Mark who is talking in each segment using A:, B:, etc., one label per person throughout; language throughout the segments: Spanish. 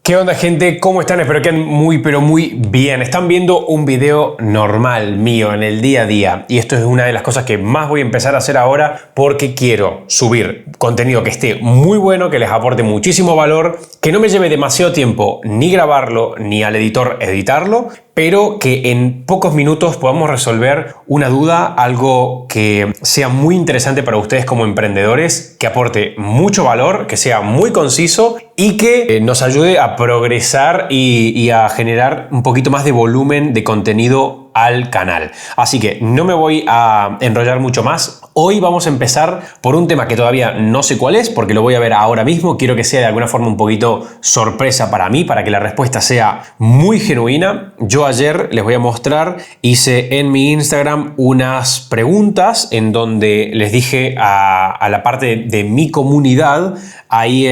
A: ¿Qué onda, gente? ¿Cómo están? Espero que anden muy, pero muy bien. Están viendo un video normal mío en el día a día y esto es una de las cosas que más voy a empezar a hacer ahora porque quiero subir contenido que esté muy bueno, que les aporte muchísimo valor, que no me lleve demasiado tiempo ni grabarlo ni al editor editarlo, pero que en pocos minutos podamos resolver una duda, algo que sea muy interesante para ustedes como emprendedores, que aporte mucho valor, que sea muy conciso y que nos ayude a progresar y a generar un poquito más de volumen de contenido al canal. Así que no me voy a enrollar mucho más. Hoy vamos a empezar por un tema que todavía no sé cuál es, porque lo voy a ver ahora mismo. Quiero que sea de alguna forma un poquito sorpresa para mí, para que la respuesta sea muy genuina. Yo ayer les voy a mostrar, hice en mi Instagram unas preguntas en donde les dije a la parte de mi comunidad, ahí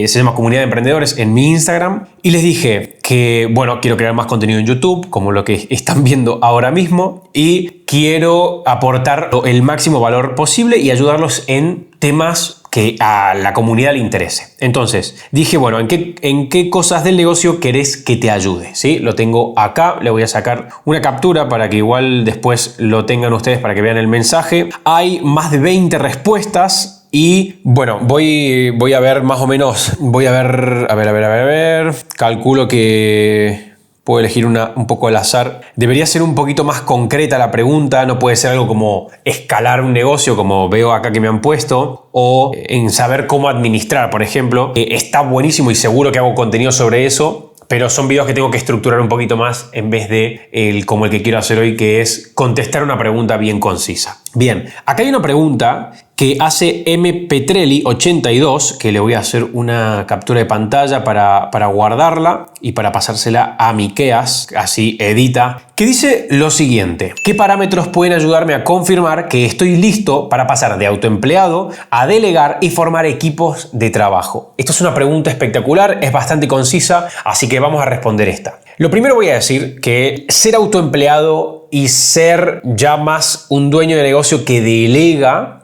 A: se llama Comunidad de Emprendedores en mi Instagram, y les dije que, bueno, quiero crear más contenido en YouTube, como lo que están viendo ahora mismo, y quiero aportar el máximo valor posible y ayudarlos en temas que a la comunidad le interese. Entonces, dije, bueno, ¿en qué cosas del negocio querés que te ayude? ¿Sí? Lo tengo acá, le voy a sacar una captura para que igual después lo tengan ustedes para que vean el mensaje. Hay más de 20 respuestas. Y bueno, voy a ver más o menos, a ver, calculo que puedo elegir un poco al azar. Debería ser un poquito más concreta la pregunta, no puede ser algo como escalar un negocio como veo acá que me han puesto, o en saber cómo administrar, por ejemplo. Está buenísimo y seguro que hago contenido sobre eso, pero son videos que tengo que estructurar un poquito más en vez de como el que quiero hacer hoy, que es contestar una pregunta bien concisa. Bien, acá hay una pregunta que hace M. Petrelli 82, que le voy a hacer una captura de pantalla para guardarla y para pasársela a Miqueas, así edita, que dice lo siguiente: ¿qué parámetros pueden ayudarme a confirmar que estoy listo para pasar de autoempleado a delegar y formar equipos de trabajo? Esto es una pregunta espectacular, es bastante concisa, así que vamos a responder esta. Lo primero voy a decir que ser autoempleado y ser ya más un dueño de negocio que delega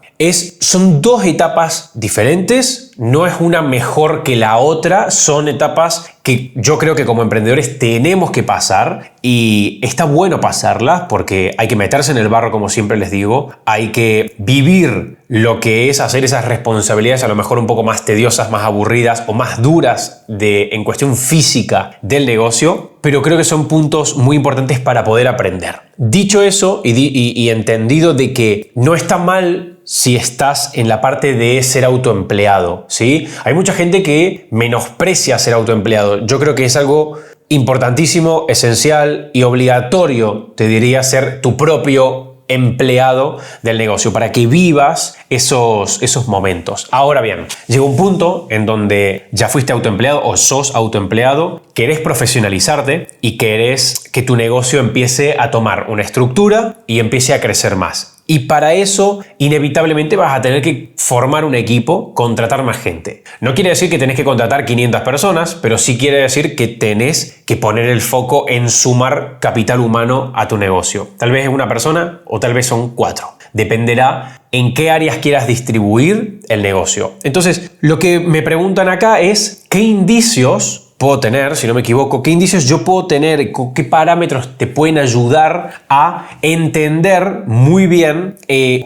A: son dos etapas diferentes, no es una mejor que la otra, son etapas que yo creo que como emprendedores tenemos que pasar y está bueno pasarlas porque hay que meterse en el barro, como siempre les digo, hay que vivir lo que es hacer esas responsabilidades a lo mejor un poco más tediosas, más aburridas o más duras en cuestión física del negocio, pero creo que son puntos muy importantes para poder aprender. Dicho eso y entendido de que no está mal si estás en la parte de ser autoempleado, ¿sí? Hay mucha gente que menosprecia ser autoempleado. Yo creo que es algo importantísimo, esencial y obligatorio, te diría, ser tu propio empleado del negocio para que vivas esos momentos. Ahora bien, llega un punto en donde ya fuiste autoempleado o sos autoempleado, querés profesionalizarte y querés que tu negocio empiece a tomar una estructura y empiece a crecer más. Y para eso, inevitablemente vas a tener que formar un equipo, contratar más gente. No quiere decir que tenés que contratar 500 personas, pero sí quiere decir que tenés que poner el foco en sumar capital humano a tu negocio. Tal vez es una persona o tal vez son 4. Dependerá en qué áreas quieras distribuir el negocio. Entonces, lo que me preguntan acá es ¿qué indicios puedo tener, si no me equivoco, qué indicios yo puedo tener, qué parámetros te pueden ayudar a entender muy bien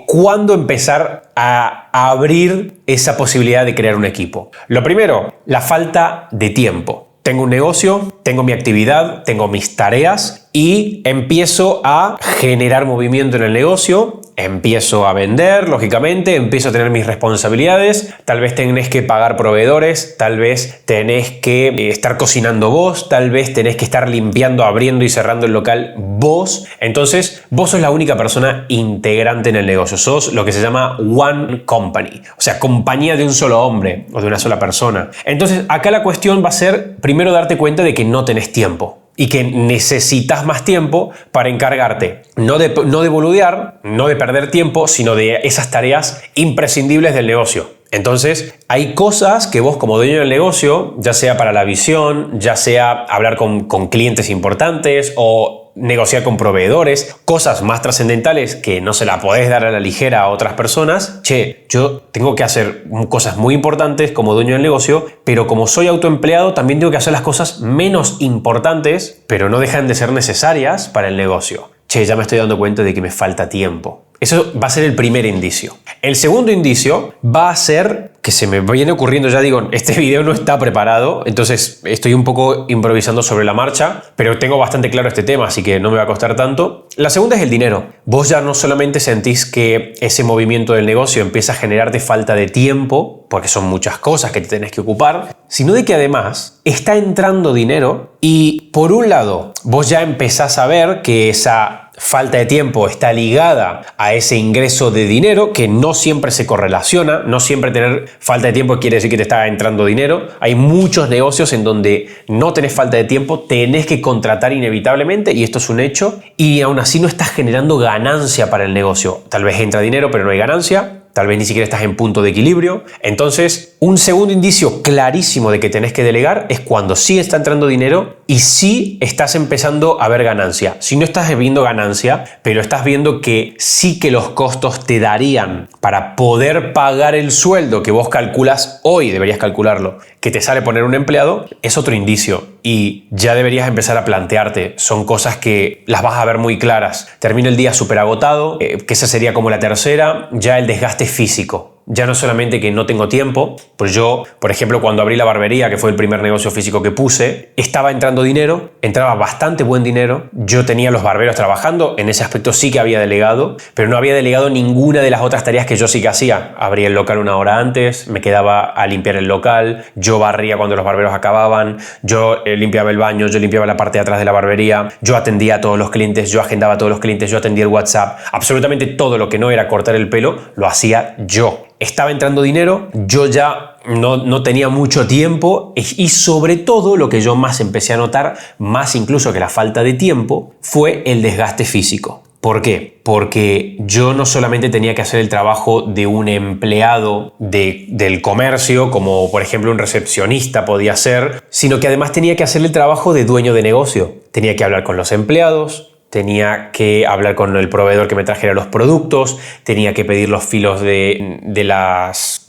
A: cuándo empezar a abrir esa posibilidad de crear un equipo? Lo primero, la falta de tiempo. Tengo un negocio, tengo mi actividad, tengo mis tareas y empiezo a generar movimiento en el negocio, empiezo a vender, lógicamente, empiezo a tener mis responsabilidades, tal vez tenés que pagar proveedores, tal vez tenés que estar cocinando vos, tal vez tenés que estar limpiando, abriendo y cerrando el local vos. Entonces, vos sos la única persona integrante en el negocio, sos lo que se llama one company, o sea, compañía de un solo hombre o de una sola persona. Entonces, acá la cuestión va a ser primero darte cuenta de que no tenés tiempo y que necesitas más tiempo para encargarte no de boludear, no de perder tiempo, sino de esas tareas imprescindibles del negocio. Entonces, hay cosas que vos como dueño del negocio, ya sea para la visión, ya sea hablar con clientes importantes o negociar con proveedores, cosas más trascendentales que no se la podés dar a la ligera a otras personas. Che, yo tengo que hacer cosas muy importantes como dueño del negocio, pero como soy autoempleado también tengo que hacer las cosas menos importantes, pero no dejan de ser necesarias para el negocio. Che, ya me estoy dando cuenta de que me falta tiempo. Eso va a ser el primer indicio. El segundo indicio va a ser, que se me viene ocurriendo, ya digo, este video no está preparado, entonces estoy un poco improvisando sobre la marcha, pero tengo bastante claro este tema, así que no me va a costar tanto. La segunda es el dinero. Vos ya no solamente sentís que ese movimiento del negocio empieza a generarte falta de tiempo, porque son muchas cosas que te tenés que ocupar, sino de que además está entrando dinero y por un lado vos ya empezás a ver que esa falta de tiempo está ligada a ese ingreso de dinero que no siempre se correlaciona, no siempre tener falta de tiempo quiere decir que te está entrando dinero. Hay muchos negocios en donde no tenés falta de tiempo, tenés que contratar inevitablemente y esto es un hecho y aún así no estás generando ganancia para el negocio. Tal vez entra dinero pero no hay ganancia. Tal vez ni siquiera estás en punto de equilibrio. Entonces, un segundo indicio clarísimo de que tenés que delegar es cuando sí está entrando dinero y sí estás empezando a ver ganancia. Si no estás viendo ganancia, pero estás viendo que sí que los costos te darían para poder pagar el sueldo que vos calculas hoy, deberías calcularlo, que te sale poner un empleado, es otro indicio. Y ya deberías empezar a plantearte. Son cosas que las vas a ver muy claras. Termina el día súper agotado, que esa sería como la tercera. Ya el desgaste físico. Ya no solamente que no tengo tiempo, pues yo, por ejemplo, cuando abrí la barbería, que fue el primer negocio físico que puse, estaba entrando dinero, entraba bastante buen dinero, yo tenía los barberos trabajando, en ese aspecto sí que había delegado, pero no había delegado ninguna de las otras tareas que yo sí que hacía. Abría el local una hora antes, me quedaba a limpiar el local, yo barría cuando los barberos acababan, yo limpiaba el baño, yo limpiaba la parte de atrás de la barbería, yo atendía a todos los clientes, yo agendaba a todos los clientes, yo atendía el WhatsApp, absolutamente todo lo que no era cortar el pelo, lo hacía yo. Estaba entrando dinero, yo ya no tenía mucho tiempo y sobre todo lo que yo más empecé a notar, más incluso que la falta de tiempo, fue el desgaste físico. ¿Por qué? Porque yo no solamente tenía que hacer el trabajo de un empleado del comercio, como por ejemplo un recepcionista podía ser, sino que además tenía que hacer el trabajo de dueño de negocio. Tenía que hablar con los empleados, tenía que hablar con el proveedor que me trajera los productos, tenía que pedir los filos de las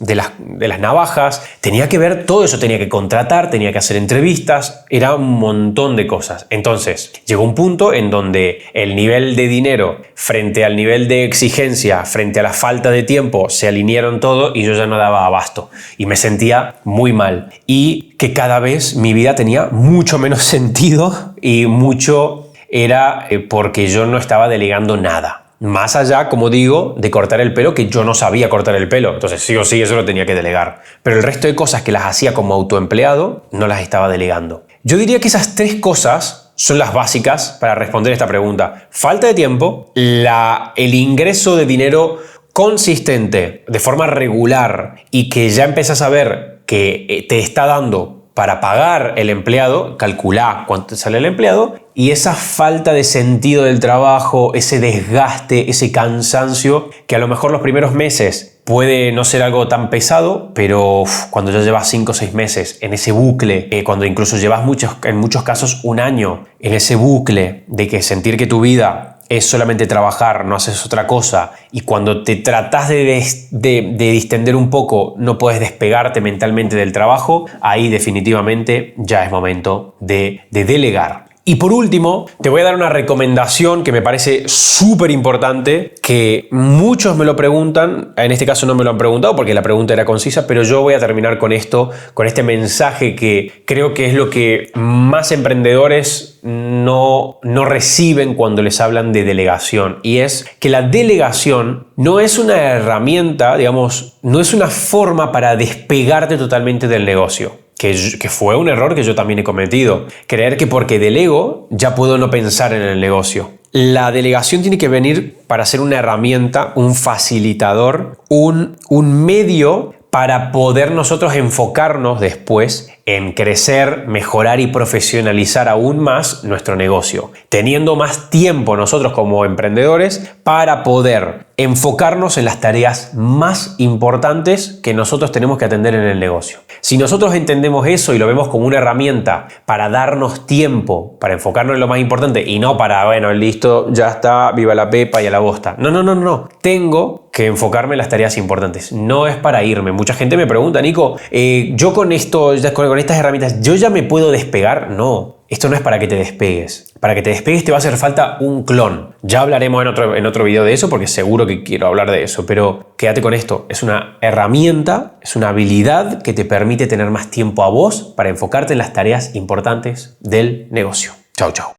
A: navajas, tenía que ver todo eso, tenía que contratar, tenía que hacer entrevistas, era un montón de cosas. Entonces, llegó un punto en donde el nivel de dinero frente al nivel de exigencia, frente a la falta de tiempo, se alinearon todo y yo ya no daba abasto y me sentía muy mal. Y que cada vez mi vida tenía mucho menos sentido y mucho era porque yo no estaba delegando nada. Más allá, como digo, de cortar el pelo, que yo no sabía cortar el pelo. Entonces sí o sí eso lo tenía que delegar. Pero el resto de cosas que las hacía como autoempleado, no las estaba delegando. Yo diría que esas tres cosas son las básicas para responder esta pregunta. Falta de tiempo, el ingreso de dinero consistente, de forma regular, y que ya empiezas a ver que te está dando para pagar el empleado, calculá cuánto te sale el empleado, y esa falta de sentido del trabajo, ese desgaste, ese cansancio, que a lo mejor los primeros meses puede no ser algo tan pesado, pero cuando ya llevas 5 o 6 meses en ese bucle, cuando incluso llevas en muchos casos un año en ese bucle de que sentir que tu vida es solamente trabajar, no haces otra cosa, y cuando te tratás de distender un poco, no puedes despegarte mentalmente del trabajo, ahí definitivamente ya es momento de delegar. Y por último, te voy a dar una recomendación que me parece súper importante, que muchos me lo preguntan, en este caso no me lo han preguntado porque la pregunta era concisa, pero yo voy a terminar con esto, con este mensaje que creo que es lo que más emprendedores no reciben cuando les hablan de delegación, y es que la delegación no es una herramienta, digamos, no es una forma para despegarte totalmente del negocio. Que fue un error que yo también he cometido. Creer que porque delego ya puedo no pensar en el negocio. La delegación tiene que venir para ser una herramienta, un facilitador, un medio para poder nosotros enfocarnos después en crecer, mejorar y profesionalizar aún más nuestro negocio, teniendo más tiempo nosotros como emprendedores para poder enfocarnos en las tareas más importantes que nosotros tenemos que atender en el negocio. Si nosotros entendemos eso y lo vemos como una herramienta para darnos tiempo, para enfocarnos en lo más importante y no para, bueno, listo, ya está, viva la pepa y a la bosta. No, no, no, no. Tengo que enfocarme en las tareas importantes. No es para irme. Mucha gente me pregunta, Nico, yo con esto, con estas herramientas, ¿yo ya me puedo despegar? No. Esto no es para que te despegues. Para que te despegues te va a hacer falta un clon. Ya hablaremos en otro video de eso porque seguro que quiero hablar de eso. Pero quédate con esto. Es una herramienta, es una habilidad que te permite tener más tiempo a vos para enfocarte en las tareas importantes del negocio. Chau, chau.